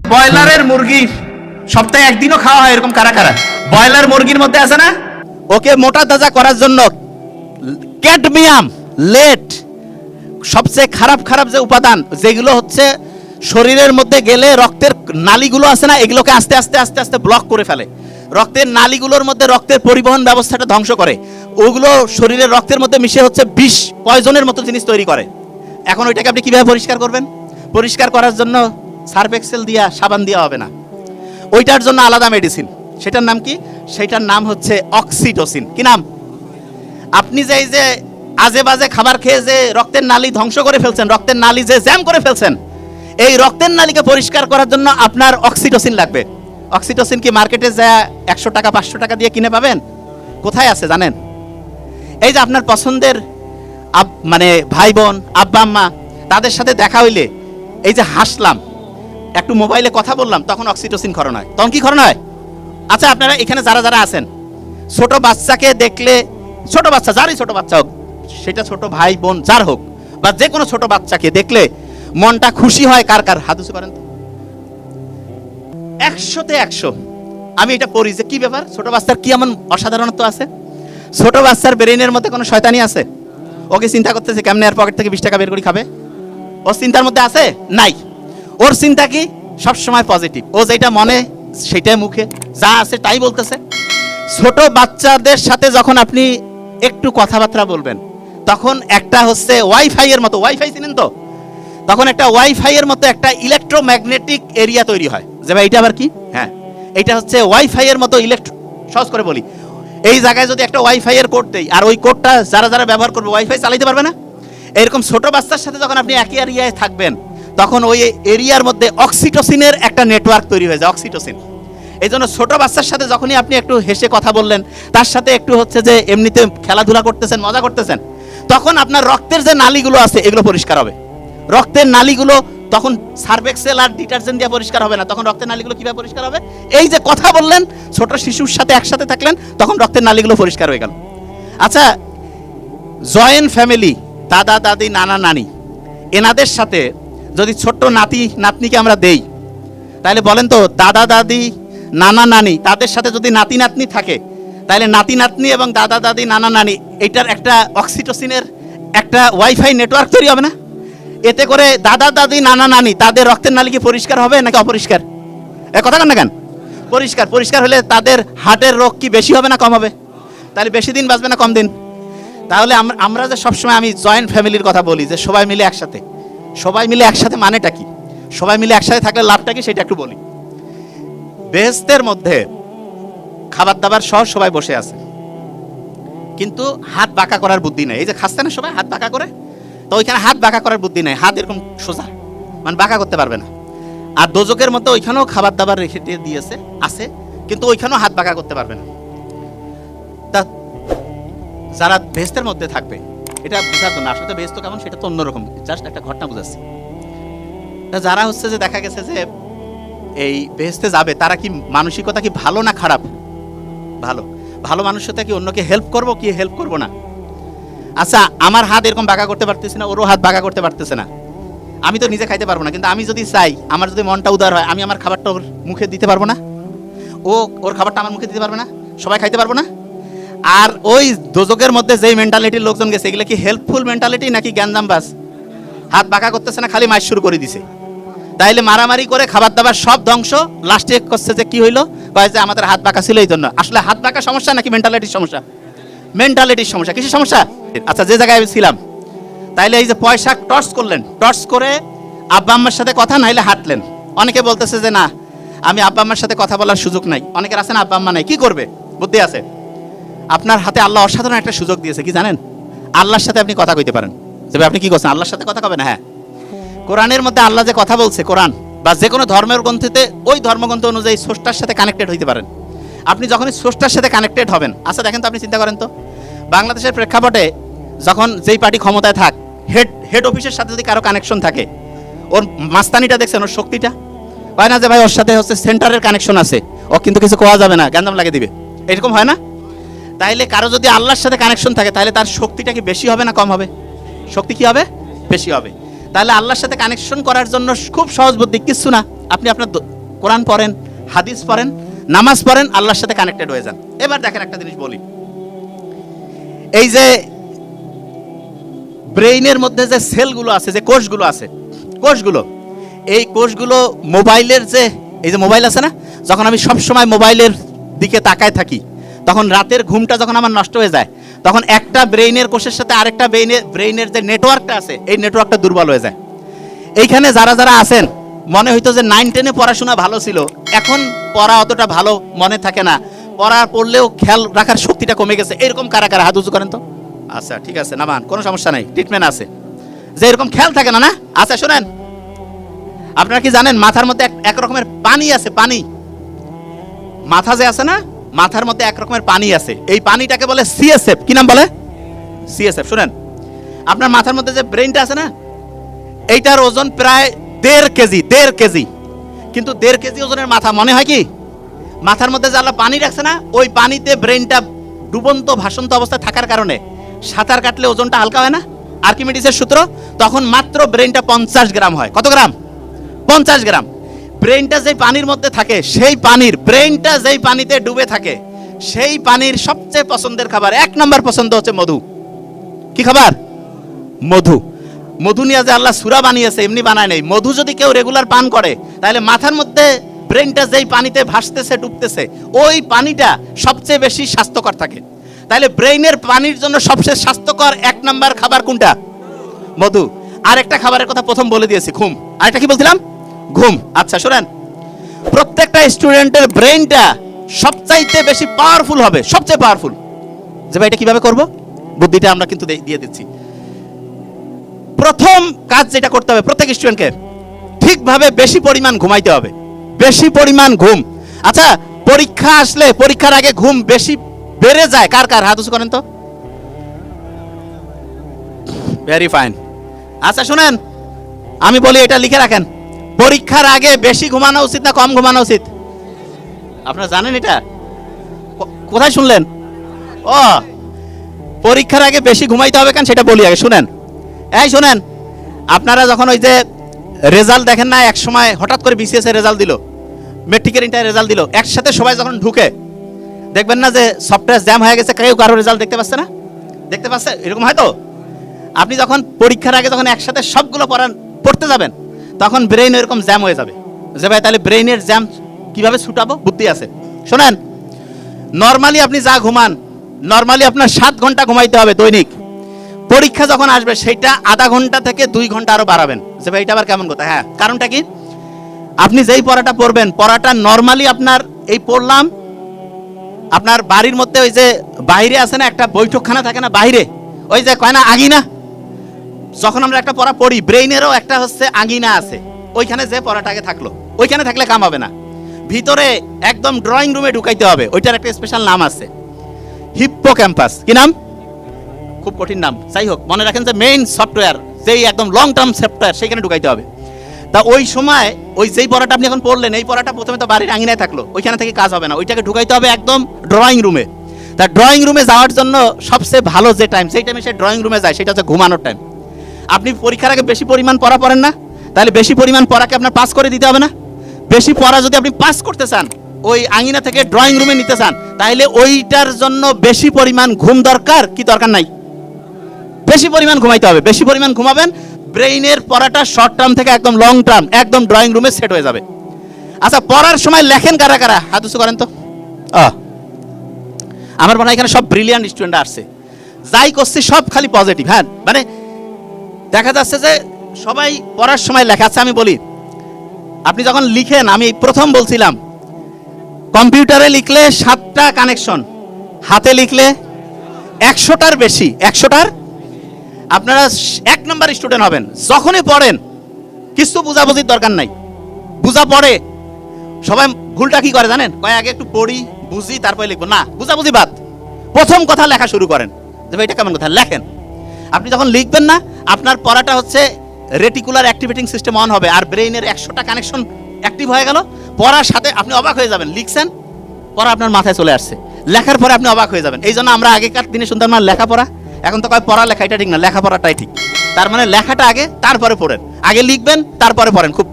ব্রয়লারের মুরগি সপ্তাহে একদিনও খাওয়া হয় এরকম কারা কারা? ব্রয়লার মুরগির মধ্যে আছে না, ওকে মোটা তাজা করার জন্য ক্যাডমিয়াম, লেড, সবচেয়ে খারাপ খারাপ যে উপাদান যেগুলো হচ্ছে শরীরের মধ্যে গেলে রক্তের নালীগুলো আছে না, এগুলোকে আস্তে আস্তে আস্তে আস্তে ব্লক করে ফেলে। রক্তের নালীগুলোর মধ্যে রক্তের পরিবহন ব্যবস্থাটা ধ্বংস করে। ওগুলো শরীরের রক্তের মধ্যে মিশে হচ্ছে বিষ, পয়জনের মতো জিনিস তৈরি করে। এখন ওইটাকে আপনি কিভাবে পরিষ্কার করবেন? পরিষ্কার করার জন্য সার্ফ এক্সেল দিয়া, সাবান দেওয়া হবে না। ওইটার জন্য আলাদা মেডিসিন। সেটার নাম কি? সেটার নাম হচ্ছে অক্সিটোসিন। কি নাম? আপনি যে এই যে আজে বাজে খাবার খেয়ে যে রক্তের নালী ধ্বংস করে ফেলছেন, রক্তের নালী যে জ্যাম করে ফেলছেন, এই রক্তের নালীকে পরিষ্কার করার জন্য আপনার অক্সিটোসিন লাগবে। অক্সিটোসিন কি মার্কেটে যা 100 টাকা 500 টাকা দিয়ে কিনে পাবেন? কোথায় আছে জানেন? এই যে আপনার পছন্দের মানে ভাই বোন, আব্বা আম্মা, তাদের সাথে দেখা হইলে এই যে হাসলাম, একটু মোবাইলে কথা বললাম, তখন অক্সিটোসিন ক্ষরণ হয়। তখন কি ক্ষরণ হয়? আচ্ছা, আপনারা এখানে যারা যারা আছেন, ছোট বাচ্চাকে দেখলে, ছোট বাচ্চা যারই ছোট বাচ্চা হোক, সেটা ছোট ভাই বোন যার হোক, বা যে কোনো ছোট বাচ্চাকে দেখলে মনটা খুশি হয় কার কার? হাত উঁচু করেন তো। 100-তে 100 আমি এটা পড়ি যে কি ব্যাপার, ছোট বাচ্চার কি এমন অসাধারণত্ব আছে? ছোট বাচ্চার ব্রেইনের মধ্যে কোনো শয়তানি আছে? ওকে চিন্তা করতেছে কেমনে আর পকেট থেকে 20 টাকা বের করে খাবে? ওর চিন্তার মধ্যে আছে? নাই। ওর চিন্তা কি? সবসময় পজিটিভ। ও যেটা মনে সেটাই মুখে, যা আছে তাই বলতেছে। ছোট বাচ্চাদের সাথে যখন আপনি একটু কথাবার্তা বলবেন, তখন একটা হচ্ছে ওয়াইফাই এর মতো, ওয়াইফাই চিনেন তো? তখন একটা ওয়াইফাই এর মতো একটা ইলেকট্রোম্যাগনেটিক এরিয়া তৈরি হয়। যে ভাই এটা আবার কি? হ্যাঁ, এটা হচ্ছে ওয়াইফাই এর মতো সহজ করে বলি, এই জায়গায় যদি একটা ওয়াইফাই এর কোড দেই, আর ওই কোডটা যারা যারা ব্যবহার করবে ওয়াইফাই চালাইতে পারবে না। এরকম ছোট বাচ্চার সাথে যখন আপনি একই এরিয়ায় থাকবেন, তখন ওই এরিয়ার মধ্যে অক্সিটোসিনের একটা নেটওয়ার্ক তৈরি হয়ে যায়, অক্সিটোসিন। এই জন্য ছোট বাচ্চার সাথে যখনই আপনি একটু হেসে কথা বললেন, তার সাথে একটু হচ্ছে যে এমনিতে খেলাধুলা করতেছেন, মজা করতেছেন, তখন আপনার রক্তের যে নালীগুলো আছে এগুলো পরিষ্কার হবে। রক্তের নালীগুলো তখন সার্ফ এক্সেল আর ডিটারজেন্ট দিয়ে পরিষ্কার হবে না। তখন রক্তের নালীগুলো কিভাবে পরিষ্কার হবে? এই যে কথা বললেন, ছোট শিশুর সাথে একসাথে থাকলেন, তখন রক্তের নালীগুলো পরিষ্কার হয়ে গেল। আচ্ছা, জয়েন্ট ফ্যামিলি, দাদা দাদি, নানা নানি, এনাদের সাথে যদি ছোট্ট নাতি নাতনিকে আমরা দেই, তাহলে বলেন তো, দাদা দাদি, নানা নানি, তাদের সাথে যদি নাতি নাতনি থাকে, তাহলে নাতি নাতনি এবং দাদা দাদি, নানা নানি, এটার একটা অক্সিটোসিনের একটা ওয়াইফাই নেটওয়ার্ক তৈরি হবে না? এতে করে দাদা দাদি, নানা নানি, তাদের রক্তের নালী কি পরিষ্কার হবে নাকি অপরিষ্কার? কথা কেন না কেন? পরিষ্কার। পরিষ্কার হলে তাদের হার্টের রোগ কি বেশি হবে না কম হবে? তাহলে বেশি দিন বাঁচবে না কম দিন? তাহলে আমরা যে সবসময় আমি জয়েন্ট ফ্যামিলির কথা বলি, যে সবাই মিলে একসাথে, সবাই মিলে একসাথে মানেটা কি? সবাই মিলে একসাথে থাকলে লাভটা কি সেটা একটু বলি। বেহেশতের মধ্যে খাবার দাবার সহ সবাই বসে আছে, কিন্তু হাত বাঁকা করার বুদ্ধি নেই। এই যে খাচ্ছে না সবাই হাত বাঁকা করে, তো ওইখানে হাত বাঁকা করার বুদ্ধি নেই, হাত এরকম সোজা, মানে বাঁকা করতে পারবে না। আর দোজকের মধ্যে ওইখানেও খাবার দাবার রেখে দিয়েছে, আছে, কিন্তু ওইখানেও হাত বাঁকা করতে পারবে না। তা যারা বেহেশতের মধ্যে থাকবে, এটা বোঝার জন্য, আসলে বেহেশত কেমন সেটা তো অন্যরকম, জাস্ট একটা ঘটনা বুঝাচ্ছি। তা যারা হচ্ছে যে দেখা গেছে যে এই বেহেশতে যাবে, তারা কি মানসিকতা কি ভালো না খারাপ? ভালো। ভালো মানুষটা কি অন্যকে হেল্প করবো কি হেল্প করবো না? আচ্ছা, আমার হাত এরকম বাঁকা করতে পারতেছি না, ওরও হাত বাঁকা করতে পারতেছে না, আমি তো নিজে খাইতে পারবো না, কিন্তু আমি যদি চাই, আমার যদি মনটা উদার হয়, আমি আমার খাবারটা ওর মুখে দিতে পারবো না? ওর খাবারটা আমার মুখে দিতে পারবে না? সবাই খাইতে পারবো না? আর ওই দোজকের মধ্যে যেই মেন্টালিটির লোকজন গেছে, এগুলো কি হেল্পফুল মেন্টালিটি নাকি গ্যাঞ্জামবাজ? হাত বাঁকা করতেছে না, খালি মাইর শুরু করে দিছে। তাইলে মারামারি করে খাবার দাবার সব ধ্বংস, লাস্টে করছে যে কি হইলো, কয় যে আমাদের হাত বাঁকা ছিল এই জন্য। আসলে হাত বাঁকা সমস্যা নাকি মেন্টালিটির সমস্যা? মেন্টালিটির সমস্যা। কিসের সমস্যা? আচ্ছা, যে জায়গায় আমি ছিলাম, তাইলে এই যে পয়সা টর্চ করলেন, টর্চ করে আব্বা আম্মার সাথে কথা নাইলে হাঁটলেন। অনেকে বলতেছে যে না, আমি আব্বা আম্মার সাথে কথা বলার সুযোগ নাই। অনেকের আছে না আব্বা আম্মা নাই, কি করবে? বুদ্ধি আছে। আপনার হাতে আল্লাহ অসাধারণ একটা সুযোগ দিয়েছে, কি জানেন? আল্লাহর সাথে আপনি কথা কইতে পারেন। তবে আপনি কি করছেন? আল্লাহর সাথে কথা কবেন? হ্যাঁ, কোরআনের মধ্যে আল্লাহ যে কথা বলছে, কোরআন বা যে কোনো ধর্মের গ্রন্থিতে ওই ধর্মগ্রন্থ অনুযায়ী স্রষ্টার সাথে কানেক্টেড হইতে পারেন। আপনি যখনই স্রষ্টার সাথে কানেক্টেড হবেন, আচ্ছা দেখেন তো, আপনি চিন্তা করেন তো, বাংলাদেশের প্রেক্ষাপটে যখন যেই পার্টি ক্ষমতায় থাক, হেড অফিসের সাথে যদি কারো কানেকশন থাকে, ওর মাস্তানিটা দেখছেন, ওর শক্তিটা হয় না যে ভাই ওর সাথে হচ্ছে সেন্টারের কানেকশন আছে, ও কিন্তু কিছু কোয়া যাবে না, গ্যান্দাম লাগিয়ে দিবে, এরকম হয় না? তাইলে কারো যদি আল্লাহর সাথে কানেকশন থাকে, তাহলে তার শক্তিটা কি বেশি হবে না কম হবে? শক্তি কি হবে? বেশি হবে। তাহলে আল্লাহর সাথে কানেকশন করার জন্য খুব সহজ বুদ্ধি, কিছু না, আপনি আপনার কোরআন পড়েন, হাদিস পড়েন, নামাজ পড়েন, আল্লাহর সাথে কানেক্টেড হয়ে যান। এবার দেখেন একটা জিনিস বলি, এই যে ব্রেইনের মধ্যে যে সেলগুলো আছে, যে কোষগুলো আছে, কোষগুলো, এই কোষগুলো মোবাইলের যে, এই যে মোবাইল আছে না, যখন আমি সব সময় মোবাইলের দিকে তাকায় থাকি, তখন রাতের ঘুমটা যখন আমার নষ্ট হয়ে যায়, তখন একটা ব্রেইনের কোষের সাথে আরেকটা ব্রেইনের যে নেটওয়ার্কটা আছে, এই নেটওয়ার্কটা দুর্বল হয়ে যায়। এইখানে যারা যারা আছেন, মনে হইতো যে 9-10-এ পড়াশোনা ভালো ছিল, এখন পড়া অতটা ভালো মনে থাকে না, পড়লেও খেয়াল রাখার শক্তিটা কমে গেছে, এরকম কারা কারা হাত উঁচু করেন তো। আচ্ছা ঠিক আছে, নামান, কোনো সমস্যা নাই, ট্রিটমেন্ট আছে। যে এরকম খেয়াল থাকে না, না? আচ্ছা শুনেন, আপনারা কি জানেন মাথার মধ্যে এক রকমের পানি আছে, পানি, মাথা যে আছে না, মাথার মধ্যে এক রকমের পানি আছে, এই পানিটাকে বলে সিএসএফ। কি নাম বলে? সিএসএফ। শুনেন, আপনার মাথার মধ্যে যে ব্রেইনটা আছে না, এইটার ওজন প্রায় 1.5 কেজি, 1.5 কেজি। কিন্তু 1.5 কেজি ওজনের মাথা মনে হয় কি? মাথার মধ্যে যে আল্লাহ পানি রাখছে না, ওই পানিতে ব্রেইনটা ডুবন্ত ভাসন্ত অবস্থায় থাকার কারণে সাঁতার কাটলে ওজনটা হালকা হয় না, আর্কিমিডিসের সূত্র, তখন মাত্র ব্রেইনটা 50 গ্রাম হয়। কত গ্রাম? 50 গ্রাম। ব্রেইনটা যেই পানির মধ্যে থাকে, সেই পানির, ব্রেইনটা যেই পানিতে ডুবে থাকে, সেই পানির সবচেয়ে পছন্দের খাবার, 1 নম্বর পছন্দ হচ্ছে মধু। কি খাবার? মধু। মধু নিয়ে যে আল্লাহ সূরা বানিয়েছে, এমনি বানায় নেই। মধু যদি কেউ রেগুলার পান করে, তাহলে মাথার মধ্যে ব্রেইনটা যেই পানিতে ভাসতেছে, ডুবতেছে, ওই পানিটা সবচেয়ে বেশি স্বাস্থ্যকর থাকে। তাহলে ব্রেইনের পানির জন্য সবচেয়ে স্বাস্থ্যকর 1 নম্বর খাবার কোনটা? মধু। আরেকটা খাবারের কথা প্রথম বলে দিয়েছি, ঘুম। আরেকটা কি বলছিলাম? ঘুম। আচ্ছা শুনেন, প্রত্যেকটা স্টুডেন্টের ব্রেইনটা সবচাইতে বেশি পাওয়ারফুল হবে, সবচেয়ে পাওয়ারফুল। যে ভাই এটা কিভাবে করব, বুদ্ধিটা আমরা কিন্তু দিয়ে দিচ্ছি। প্রথম কাজ যেটা করতে হবে প্রত্যেক স্টুডেন্টকে, ঠিকভাবে বেশি পরিমাণ ঘুমাইতে হবে, বেশি পরিমাণ ঘুম। আচ্ছা, পরীক্ষা আসলে পরীক্ষার আগে ঘুম বেশি বেড়ে যায়, কার কার হাত উঁচু করেন তো। Very fine. আচ্ছা শুনেন, আমি বলি এটা লিখে রাখেন, পরীক্ষার আগে বেশি ঘুমানো উচিত না কম ঘুমানো উচিত? আপনারা জানেন এটা? কোথায় শুনলেন? ও, পরীক্ষার আগে বেশি ঘুমাইতে হবে কেন সেটা বলি আগে, শুনেন। এই শুনেন, আপনারা যখন ওই যে রেজাল্ট দেখেন না, এক সময় হঠাৎ করে বিসিএস এর রেজাল্ট দিল, মেট্রিকের ইন্টার রেজাল্ট দিল, একসাথে সবাই যখন ঢুকে দেখবেন না যে সফটওয়্যার জ্যাম হয়ে গেছে, কেউ কারো রেজাল্ট দেখতে পাচ্ছে না, দেখতে পাচ্ছে, এরকম হয় তো? আপনি যখন পরীক্ষার আগে যখন একসাথে সবগুলো পড়তে যাবেন, তখন ব্রেইন এরকম জ্যাম হয়ে যাবে। যে ভাই তাহলে ব্রেইনের জ্যাম কিভাবে ছুটাবো? বুদ্ধি আছে। শোনেন, নর্মালি আপনি যা ঘুমান, নর্মালি আপনার 7 ঘন্টা ঘুমাইতে হবে দৈনিক। পরীক্ষা যখন আসবে সেটা আধা ঘন্টা থেকে 2 ঘন্টা আরো বাড়াবেন। যে ভাই এটা আবার কেমন কথা? হ্যাঁ, কারণটা কি? আপনি যেই পড়াটা পড়বেন, পড়াটা নর্মালি আপনার এই পড়লাম, আপনার বাড়ির মধ্যে ওই যে বাইরে আছে না একটা বৈঠকখানা থাকে না বাইরে, ওই যে কয় না আগিনা, যখন আমরা একটা পড়া পড়ি, ব্রেইনেরও একটা হচ্ছে আগিনা আছে, ওইখানে যে পড়াটাকে থাকলো, ওইখানে থাকলে কাম হবে না, ভিতরে একদম ড্রয়িং রুমে ঢুকাইতে হবে। ওইটার একটা স্পেশাল নাম আছে, হিপ্পোক্যাম্পাস। কি নাম? খুব কঠিন নাম, যাই হোক মনে রাখেন যে মেইন সফটওয়্যার, যেই একদম লং টার্ম সফটওয়্যার, সেইখানে ঢুকাইতে হবে। তা ওই সময় ওই যেই পড়াটা আপনি এখন পড়লেন, এই পড়াটা প্রথমে তো বাড়ির আঙিনায় থাকলো, ওইখানে থেকে কাজ হবে না, ওইটাকে ঢুকাইতে হবে একদম ড্রয়িং রুমে। তা ড্রয়িং রুমে যাওয়ার জন্য সবচেয়ে ভালো যে টাইম, সেই টাইমে সে ড্রয়িং রুমে যায়, সেটা হচ্ছে ঘুমানোর টাইম। আপনি পরীক্ষার আগে বেশি পরিমাণ পড়া পড়েন না, তাহলে বেশি পরিমাণ পড়াকে আপনার পাস করে দিতে হবে না? বেশি পড়া যদি আপনি পাস করতে চান, ওই আঙিনা থেকে ড্রয়িং রুমে নিতে চান, তাহলে ওইটার জন্য বেশি পরিমাণ ঘুম দরকার কি দরকার নাই? বেশি পরিমাণ ঘুমাইতে হবে। বেশি পরিমাণ ঘুমাবেন, ব্রেইনের পড়াটা শর্ট টার্ম থেকে একদম লং টার্ম, একদম ড্রয়িং রুমে সেট হয়ে যাবে। আচ্ছা, পড়ার সময় লেখেন কারা কারা? হাত উঁচু করেন তো। আমার মনে হয় এখানে সব ব্রিলিয়ান্ট স্টুডেন্ট আসছে, যাই করছি সব খালি পজিটিভ। হ্যাঁ, মানে দেখা যাচ্ছে যে সবাই পড়ার সময় লেখা। আচ্ছা আমি বলি, আপনি যখন লিখেন, আমি প্রথম বলছিলাম কম্পিউটারে লিখলে 7টা কানেকশন, হাতে লিখলে 100টার বেশি, 100টার। আপনারা 1 নম্বর স্টুডেন্ট হবেন যখনই পড়েন, কিছু বুঝাবুঝির দরকার নাই, বুঝা পড়ে। সবাই ভুলটা কি করে জানেন? কয় আগে একটু পড়ি, বুঝি, তারপরে লিখবো। না, বুঝাবুঝি বাদ, প্রথম কথা লেখা শুরু করেন। যে এটা কেমন কথা, লেখেন। আপনি যখন লিখবেন না, আপনার পড়াটা হচ্ছে রেটিকুলার অ্যাক্টিভেটিং সিস্টেম অন হবে, আর ব্রেইনের 100টা কানেকশন অ্যাক্টিভ হয়ে গেল। পড়ার সাথে আপনি অবাক হয়ে যাবেন, লিখছেন, পড়া আপনার মাথায় চলে আসছে, লেখার পরে আপনি অবাক হয়ে যাবেন। এই জন্য আমরা আগেকার দিনে শুনতাম না লেখাপড়া, এখন তো কয় পড়া লেখা, এটা ঠিক না, লেখাপড়াটাই ঠিক। তার মানে লেখাটা আগে, তারপরে পড়েন। আগে লিখবেন, তারপরে পড়েন। খুব